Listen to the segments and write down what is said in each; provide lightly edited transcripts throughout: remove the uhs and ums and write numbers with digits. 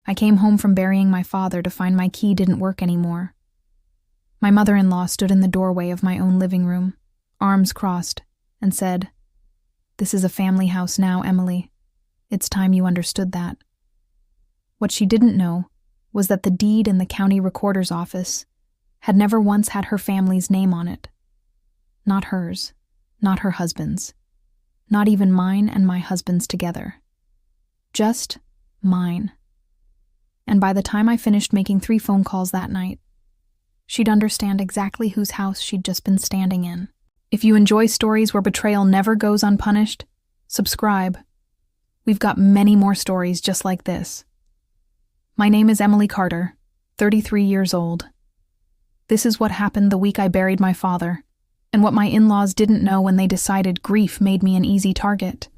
I came home from burying my father to find my key didn't work anymore. My mother-in-law stood in the doorway of my own living room, arms crossed, and said, "This is a family house now, Emily. It's time you understood that." What she didn't know was that the deed in the county recorder's office had never once had her family's name on it. Not hers, not her husband's, not even mine and my husband's together. Just mine. And by the time I finished making 3 phone calls that night, she'd understand exactly whose house she'd just been standing in. If you enjoy stories where betrayal never goes unpunished, subscribe. We've got many more stories just like this. My name is Emily Carter, 33 years old. This is what happened the week I buried my father, and what my in-laws didn't know when they decided grief made me an easy target.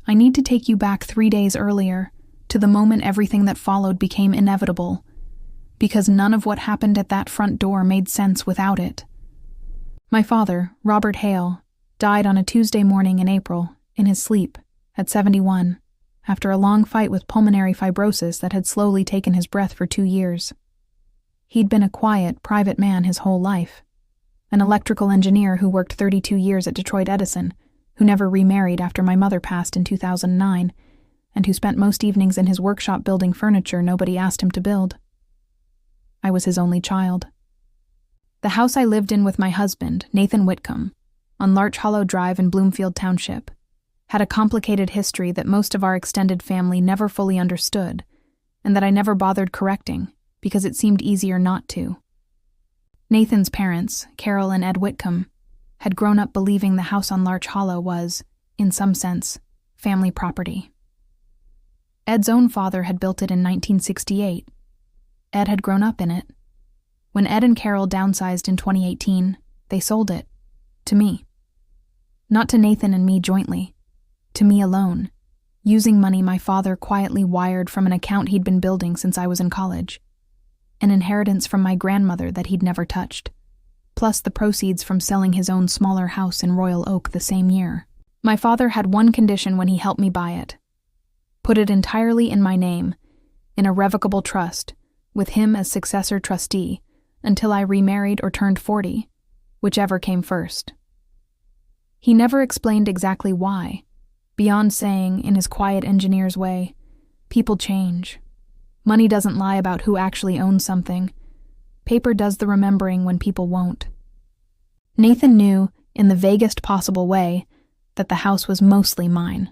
I need to take you back 3 days earlier, to the moment everything that followed became inevitable, because none of what happened at that front door made sense without it. My father, Robert Hale, died on a Tuesday morning in April, in his sleep, at 71, after a long fight with pulmonary fibrosis that had slowly taken his breath for 2 years. He'd been a quiet, private man his whole life, an electrical engineer who worked 32 years at Detroit Edison, who never remarried after my mother passed in 2009, and who spent most evenings in his workshop building furniture nobody asked him to build. I was his only child. The house I lived in with my husband, Nathan Whitcomb, on Larch Hollow Drive in Bloomfield Township, had a complicated history that most of our extended family never fully understood, and that I never bothered correcting, because it seemed easier not to. Nathan's parents, Carol and Ed Whitcomb, had grown up believing the house on Larch Hollow was, in some sense, family property. Ed's own father had built it in 1968. Ed had grown up in it. When Ed and Carol downsized in 2018, they sold it. To me. Not to Nathan and me jointly. To me alone. Using money my father quietly wired from an account he'd been building since I was in college. An inheritance from my grandmother that he'd never touched. Plus the proceeds from selling his own smaller house in Royal Oak the same year. My father had one condition when he helped me buy it. Put it entirely in my name, in a revocable trust, with him as successor trustee, until I remarried or turned 40, whichever came first. He never explained exactly why, beyond saying, in his quiet engineer's way, "People change. Money doesn't lie about who actually owns something. Paper does the remembering when people won't." Nathan knew, in the vaguest possible way, that the house was mostly mine.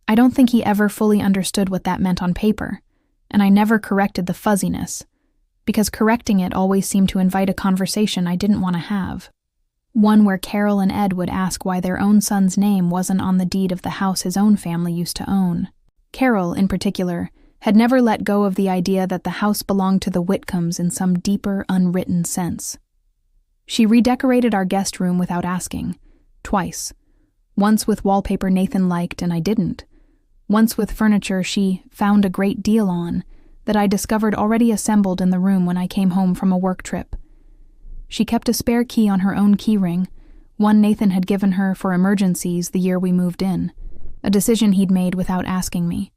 I don't think he ever fully understood what that meant on paper, and I never corrected the fuzziness, because correcting it always seemed to invite a conversation I didn't want to have. One where Carol and Ed would ask why their own son's name wasn't on the deed of the house his own family used to own. Carol, in particular, had never let go of the idea that the house belonged to the Whitcombs in some deeper, unwritten sense. She redecorated our guest room without asking, twice. Once with wallpaper Nathan liked and I didn't. Once with furniture she found a great deal on that I discovered already assembled in the room when I came home from a work trip. She kept a spare key on her own key ring, one Nathan had given her for emergencies the year we moved in, a decision he'd made without asking me.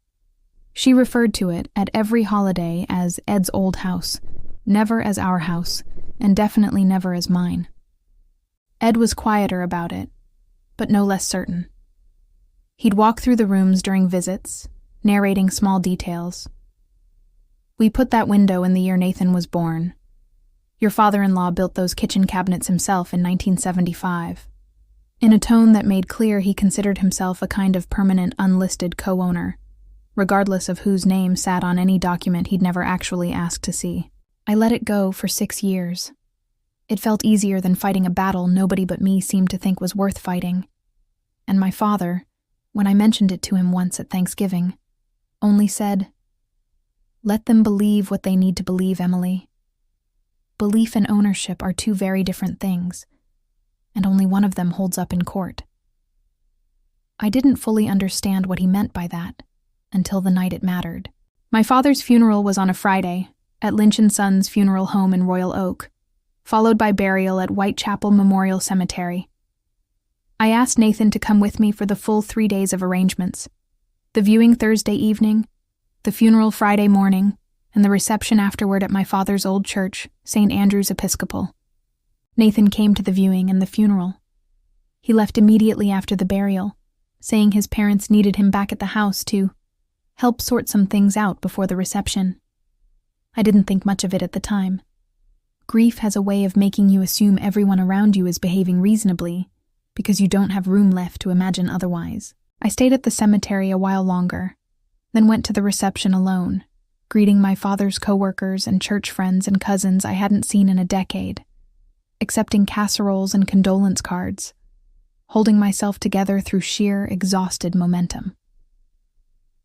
She referred to it at every holiday as Ed's old house, never as our house, and definitely never as mine. Ed was quieter about it, but no less certain. He'd walk through the rooms during visits, narrating small details. "We put that window in the year Nathan was born. Your father-in-law built those kitchen cabinets himself in 1975. In a tone that made clear he considered himself a kind of permanent unlisted co-owner, regardless of whose name sat on any document he'd never actually asked to see. I let it go for 6 years. It felt easier than fighting a battle nobody but me seemed to think was worth fighting. And my father, when I mentioned it to him once at Thanksgiving, only said, "Let them believe what they need to believe, Emily. Belief and ownership are 2 very different things, and only one of them holds up in court." I didn't fully understand what he meant by that, until the night it mattered. My father's funeral was on a Friday, at Lynch & Sons Funeral Home in Royal Oak, followed by burial at Whitechapel Memorial Cemetery. I asked Nathan to come with me for the full 3 days of arrangements. The viewing Thursday evening, The funeral Friday morning, and the reception afterward at my father's old church, St. Andrew's Episcopal. Nathan came to the viewing and the funeral. He left immediately after the burial, saying his parents needed him back at the house to help sort some things out before the reception. I didn't think much of it at the time. Grief has a way of making you assume everyone around you is behaving reasonably, because you don't have room left to imagine otherwise. I stayed at the cemetery a while longer, then went to the reception alone, greeting my father's coworkers and church friends and cousins I hadn't seen in a decade, accepting casseroles and condolence cards, holding myself together through sheer, exhausted momentum.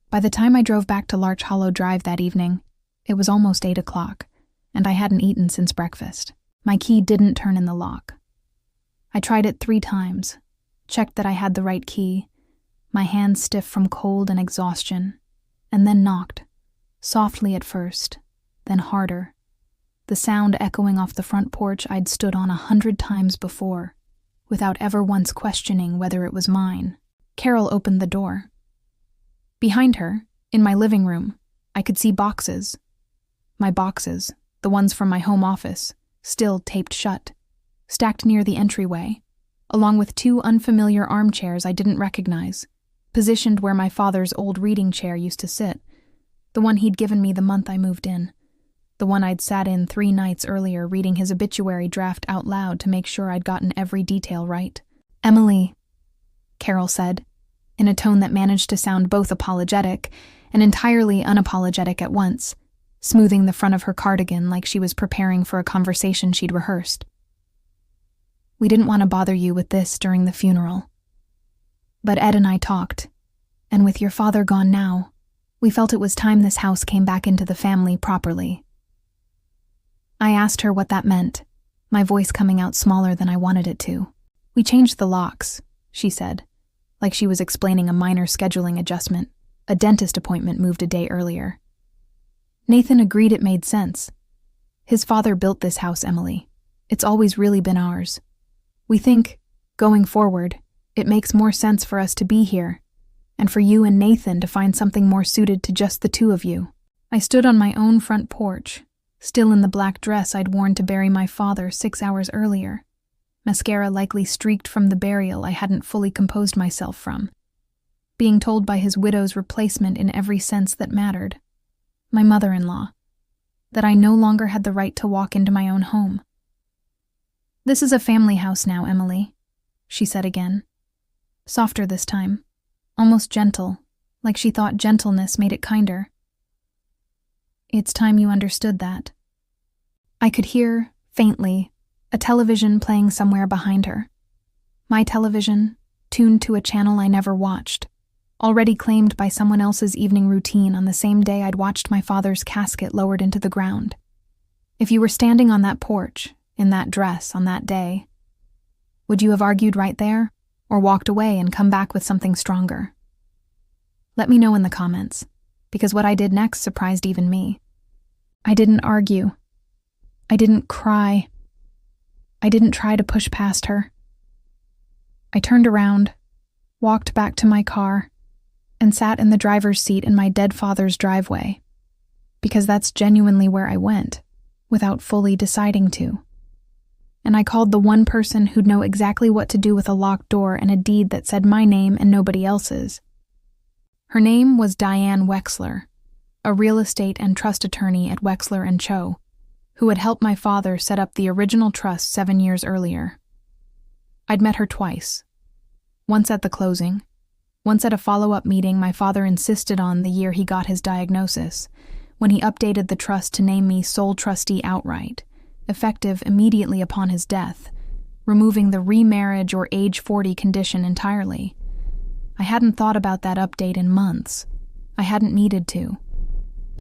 By the time I drove back to Larch Hollow Drive that evening, it was almost 8 o'clock, and I hadn't eaten since breakfast. My key didn't turn in the lock. I tried it 3 times, checked that I had the right key, my hands stiff from cold and exhaustion, and then knocked, softly at first, then harder, the sound echoing off the front porch I'd stood on 100 times before, without ever once questioning whether it was mine. Carol opened the door. Behind her, in my living room, I could see boxes. My boxes, the ones from my home office, still taped shut, stacked near the entryway, along with 2 unfamiliar armchairs I didn't recognize, positioned where my father's old reading chair used to sit, the one he'd given me the month I moved in, the one I'd sat in 3 nights earlier reading his obituary draft out loud to make sure I'd gotten every detail right. "Emily," Carol said, in a tone that managed to sound both apologetic and entirely unapologetic at once, smoothing the front of her cardigan like she was preparing for a conversation she'd rehearsed. "We didn't want to bother you with this during the funeral. But Ed and I talked, and with your father gone now, we felt it was time this house came back into the family properly." I asked her what that meant, my voice coming out smaller than I wanted it to. "We changed the locks," she said, like she was explaining a minor scheduling adjustment. A dentist appointment moved a day earlier. Nathan agreed it made sense. His father built this house, Emily. It's always really been ours. We think, going forward, it makes more sense for us to be here, and for you and Nathan to find something more suited to just the 2 of you. I stood on my own front porch, still in the black dress I'd worn to bury my father 6 hours earlier, mascara likely streaked from the burial I hadn't fully composed myself from, being told by his widow's replacement in every sense that mattered, my mother-in-law, that I no longer had the right to walk into my own home. "This is a family house now, Emily," she said again, softer this time, almost gentle, like she thought gentleness made it kinder. "It's time you understood that." I could hear, faintly, a television playing somewhere behind her. My television, tuned to a channel I never watched, already claimed by someone else's evening routine on the same day I'd watched my father's casket lowered into the ground. If you were standing on that porch, in that dress on that day, would you have argued right there, or walked away and come back with something stronger? Let me know in the comments, because what I did next surprised even me. I didn't argue. I didn't cry. I didn't try to push past her. I turned around, walked back to my car, and sat in the driver's seat in my dead father's driveway, because that's genuinely where I went, without fully deciding to. And I called the one person who'd know exactly what to do with a locked door and a deed that said my name and nobody else's. Her name was Diane Wexler, a real estate and trust attorney at Wexler & Cho, who had helped my father set up the original trust 7 years earlier. I'd met her twice. Once at the closing, once at a follow-up meeting my father insisted on the year he got his diagnosis, when he updated the trust to name me sole trustee outright, effective immediately upon his death, removing the remarriage or age 40 condition entirely. I hadn't thought about that update in months. I hadn't needed to.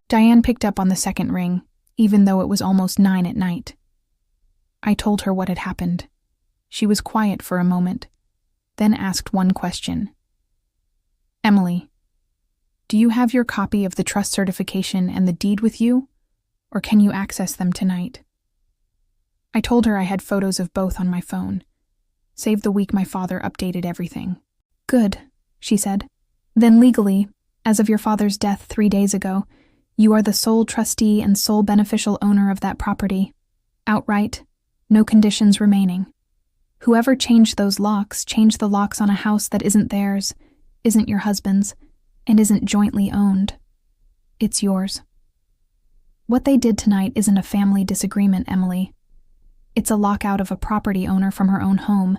Diane picked up on the second ring, even though it was almost 9 at night. I told her what had happened. She was quiet for a moment, then asked one question. "Emily, do you have your copy of the trust certification and the deed with you, or can you access them tonight?" I told her I had photos of both on my phone, save the week my father updated everything. "Good," she said. "Then legally, As of your father's death 3 days ago, you are the sole trustee and sole beneficial owner of that property. Outright, no conditions remaining. Whoever changed those locks changed the locks on a house that isn't theirs, isn't your husband's, and isn't jointly owned. It's yours. What they did tonight isn't a family disagreement, Emily. It's a lockout of a property owner from her own home,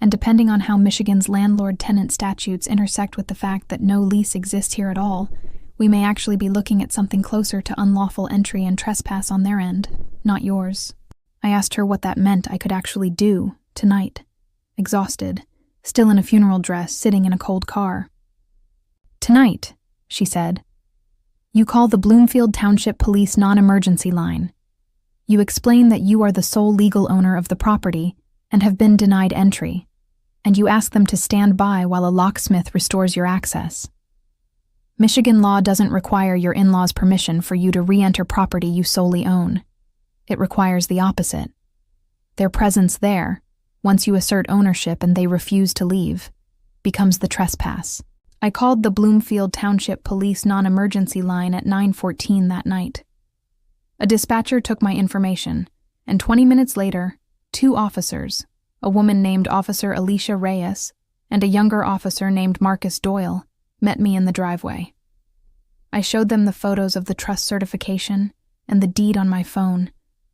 and depending on how Michigan's landlord-tenant statutes intersect with the fact that no lease exists here at all, we may actually be looking at something closer to unlawful entry and trespass on their end, not yours. I asked her what that meant I could actually do, tonight, exhausted, still in a funeral dress, sitting in a cold car. Tonight, she said, you call the Bloomfield Township Police non-emergency line. You explain that you are the sole legal owner of the property and have been denied entry, and you ask them to stand by while a locksmith restores your access. Michigan law doesn't require your in-laws' permission for you to re-enter property you solely own. It requires the opposite. Their presence there, once you assert ownership and they refuse to leave, becomes the trespass. I called the Bloomfield Township Police non-emergency line at 9:14 that night. A dispatcher took my information, and 20 minutes later, 2 officers, a woman named Officer Alicia Reyes and a younger officer named Marcus Doyle, met me in the driveway. I showed them the photos of the trust certification and the deed on my phone,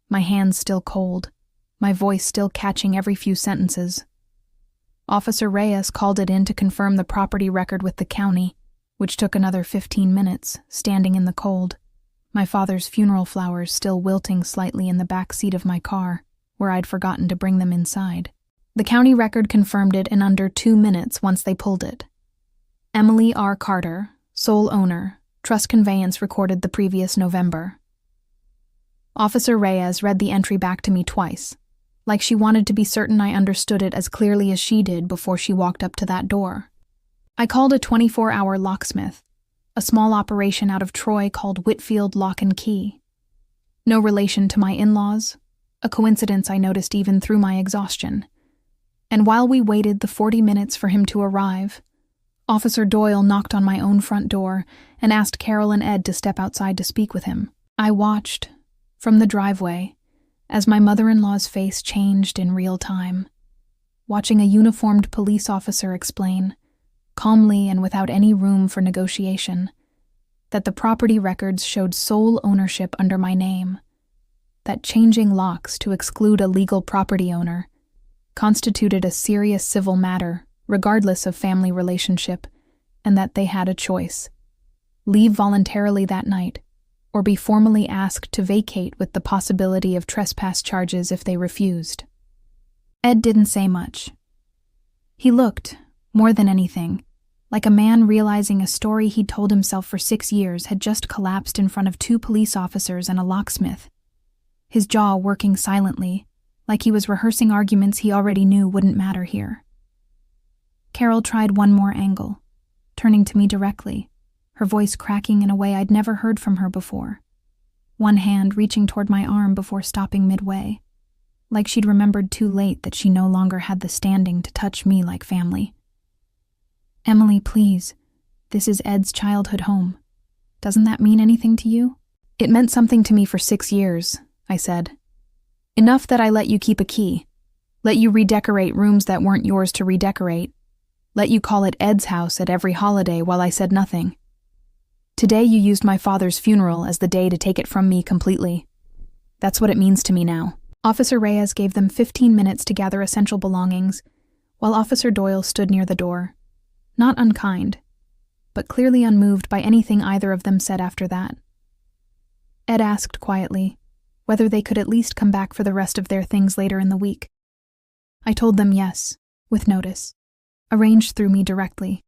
my hands still cold, my voice still catching every few sentences. Officer Reyes called it in to confirm the property record with the county, which took another 15 minutes, standing in the cold, my father's funeral flowers still wilting slightly in the back seat of my car, where I'd forgotten to bring them inside. The county record confirmed it in under 2 minutes once they pulled it. Emily R. Carter, sole owner, trust conveyance recorded the previous November. Officer Reyes read the entry back to me twice, like she wanted to be certain I understood it as clearly as she did before she walked up to that door. I called a 24-hour locksmith, a small operation out of Troy called Whitfield Lock and Key. No relation to my in-laws, a coincidence I noticed even through my exhaustion. And while we waited the 40 minutes for him to arrive, Officer Doyle knocked on my own front door and asked Carol and Ed to step outside to speak with him. I watched, from the driveway, as my mother-in-law's face changed in real time, watching a uniformed police officer explain, calmly and without any room for negotiation, that the property records showed sole ownership under my name, that changing locks to exclude a legal property owner constituted a serious civil matter regardless of family relationship, and that they had a choice: leave voluntarily that night, or be formally asked to vacate with the possibility of trespass charges if they refused. Ed didn't say much. He looked, more than anything, like a man realizing a story he'd told himself for 6 years had just collapsed in front of 2 police officers and a locksmith, his jaw working silently, like he was rehearsing arguments he already knew wouldn't matter here. Carol tried one more angle, turning to me directly, her voice cracking in a way I'd never heard from her before, one hand reaching toward my arm before stopping midway, like she'd remembered too late that she no longer had the standing to touch me like family. Emily, please, this is Ed's childhood home. Doesn't that mean anything to you? It meant something to me for 6 years, I said. Enough that I let you keep a key, let you redecorate rooms that weren't yours to redecorate, let you call it Ed's house at every holiday while I said nothing. Today you used my father's funeral as the day to take it from me completely. That's what it means to me now. Officer Reyes gave them 15 minutes to gather essential belongings, while Officer Doyle stood near the door, not unkind, but clearly unmoved by anything either of them said after that. Ed asked quietly whether they could at least come back for the rest of their things later in the week. I told them yes, with notice, arranged through me directly,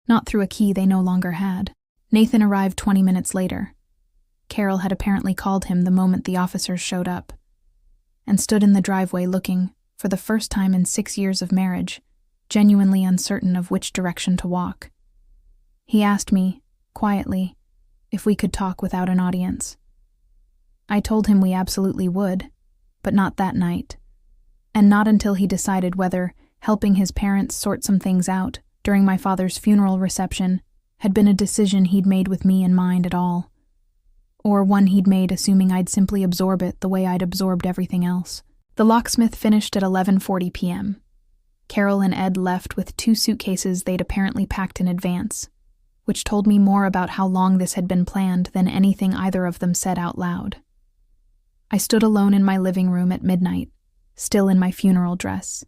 not through a key they no longer had. Nathan arrived 20 minutes later. Carol had apparently called him the moment the officers showed up, and stood in the driveway looking, for the first time in 6 years of marriage, genuinely uncertain of which direction to walk. He asked me, quietly, if we could talk without an audience. I told him we absolutely would, but not that night, and not until he decided whether helping his parents sort some things out during my father's funeral reception had been a decision he'd made with me in mind at all, or one he'd made assuming I'd simply absorb it the way I'd absorbed everything else. The locksmith finished at 11:40 p.m. Carol and Ed left with 2 suitcases they'd apparently packed in advance, which told me more about how long this had been planned than anything either of them said out loud. I stood alone in my living room at midnight, still in my funeral dress,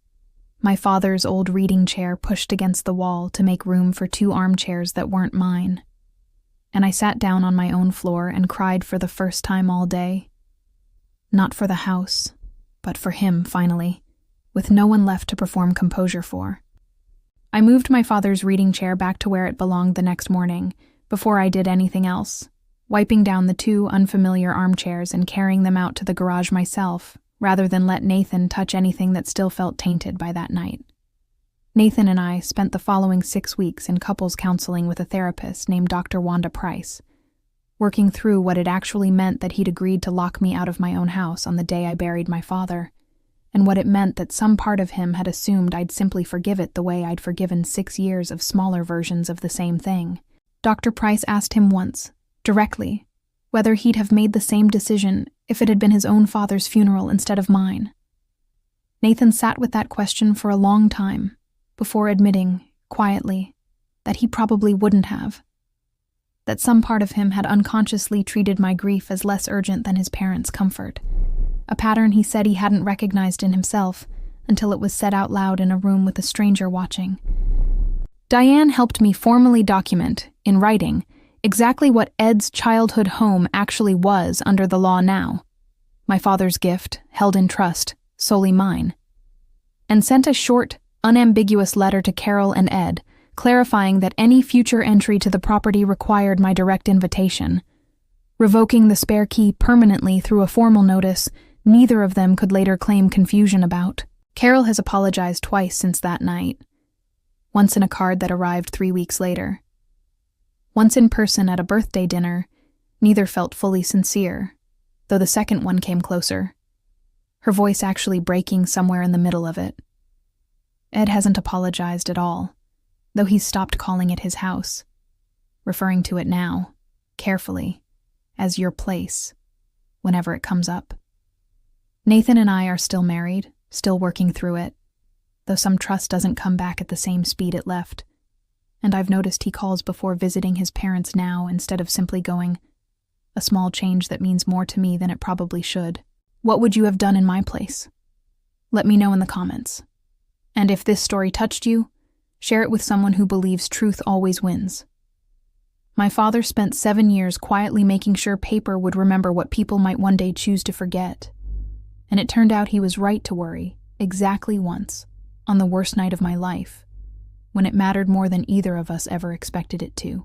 my father's old reading chair pushed against the wall to make room for 2 armchairs that weren't mine. And I sat down on my own floor and cried for the first time all day. Not for the house, but for him, finally, with no one left to perform composure for. I moved my father's reading chair back to where it belonged the next morning, before I did anything else, wiping down the 2 unfamiliar armchairs and carrying them out to the garage myself, rather than let Nathan touch anything that still felt tainted by that night. Nathan and I spent the following 6 weeks in couples counseling with a therapist named Dr. Wanda Price, working through what it actually meant that he'd agreed to lock me out of my own house on the day I buried my father, and what it meant that some part of him had assumed I'd simply forgive it the way I'd forgiven 6 years of smaller versions of the same thing. Dr. Price asked him once, directly, whether he'd have made the same decision if it had been his own father's funeral instead of mine. Nathan sat with that question for a long time, before admitting, quietly, that he probably wouldn't have. That some part of him had unconsciously treated my grief as less urgent than his parents' comfort, a pattern he said he hadn't recognized in himself until it was said out loud in a room with a stranger watching. Diane helped me formally document, in writing, exactly what Ed's childhood home actually was under the law now. My father's gift, held in trust, solely mine. And sent a short, unambiguous letter to Carol and Ed, clarifying that any future entry to the property required my direct invitation. Revoking the spare key permanently through a formal notice neither of them could later claim confusion about. Carol has apologized twice since that night. Once in a card that arrived 3 weeks later. Once in person at a birthday dinner, neither felt fully sincere, though the second one came closer, her voice actually breaking somewhere in the middle of it. Ed hasn't apologized at all, though he's stopped calling it his house, referring to it now, carefully, as your place, whenever it comes up. Nathan and I are still married, still working through it, though some trust doesn't come back at the same speed it left, and I've noticed he calls before visiting his parents now instead of simply going, a small change that means more to me than it probably should. What would you have done in my place? Let me know in the comments. And if this story touched you, share it with someone who believes truth always wins. My father spent 7 years quietly making sure paper would remember what people might one day choose to forget. And it turned out he was right to worry, exactly once, on the worst night of my life, when it mattered more than either of us ever expected it to.